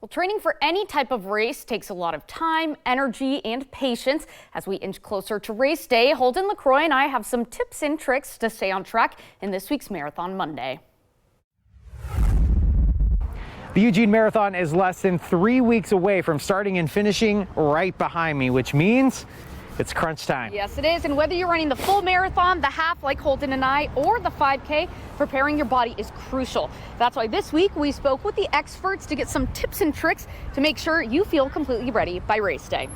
Well, training for any type of race takes a lot of time, energy, and patience. As we inch closer to race day, Holden LaCroix and I have some tips and tricks to stay on track in this week's Marathon Monday. The Eugene Marathon is less than 3 weeks away from starting and finishing right behind me, which means it's crunch time. Yes, it is. And whether you're running the full marathon, the half like Holden and I, or the 5K, preparing your body is crucial. That's why this week we spoke with the experts to get some tips and tricks to make sure you feel completely ready by race day.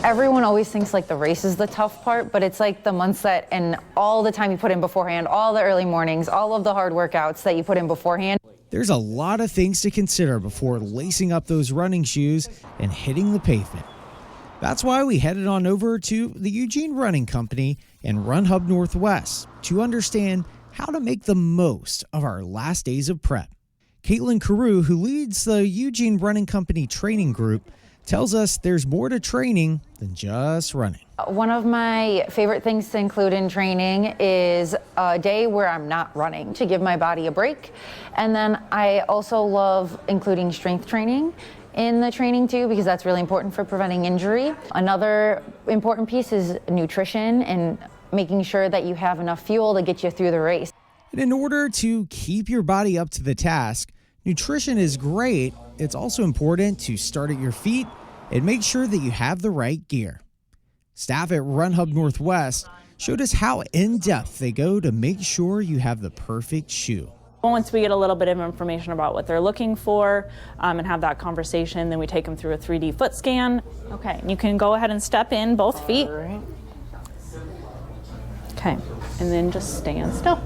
Everyone always thinks like the race is the tough part, but it's like the months that and all the time you put in beforehand, all the early mornings, all of the hard workouts that you put in beforehand. There's a lot of things to consider before lacing up those running shoes and hitting the pavement. That's why we headed on over to the Eugene Running Company and Run Hub Northwest to understand how to make the most of our last days of prep. Caitlin Carew, who leads the Eugene Running Company training group, tells us there's more to training than just running. One of my favorite things to include in training is a day where I'm not running to give my body a break. And then I also love including strength training in the training too, because that's really important for preventing injury. Another important piece is nutrition and making sure that you have enough fuel to get you through the race. And in order to keep your body up to the task, nutrition is great. It's also important to start at your feet and make sure that you have the right gear. Staff at Run Hub Northwest showed us how in-depth they go to make sure you have the perfect shoe. Once we get a little bit of information about what they're looking for and have that conversation, then we take them through a 3D foot scan. Okay, you can go ahead and step in both feet. Okay, and then just stand still.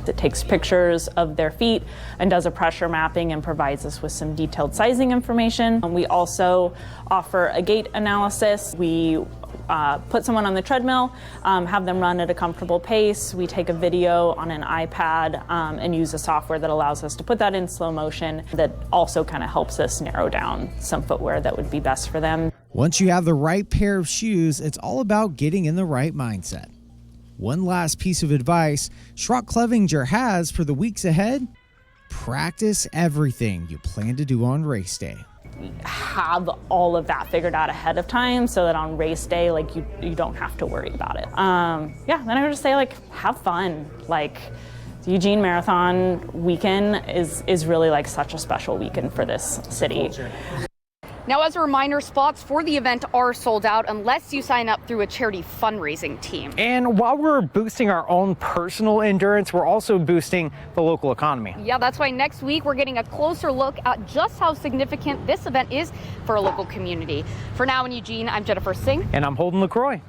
It takes pictures of their feet and does a pressure mapping and provides us with some detailed sizing information. We also offer a gait analysis. We put someone on the treadmill, have them run at a comfortable pace. We take a video on an iPad and use a software that allows us to put that in slow motion. That also kind of helps us narrow down some footwear that would be best for them. Once you have the right pair of shoes, it's all about getting in the right mindset. One last piece of advice Schrock Clevenger has for the weeks ahead: practice everything you plan to do on race day. Have all of that figured out ahead of time so that on race day, like you don't have to worry about it. Then I would just say, like, have fun. Like, the Eugene Marathon weekend is really like such a special weekend for this city. Now, as a reminder, spots for the event are sold out unless you sign up through a charity fundraising team. And while we're boosting our own personal endurance, we're also boosting the local economy. Yeah, that's why next week we're getting a closer look at just how significant this event is for a local community. For now in Eugene, I'm Jennifer Singh. And I'm Holden LaCroix.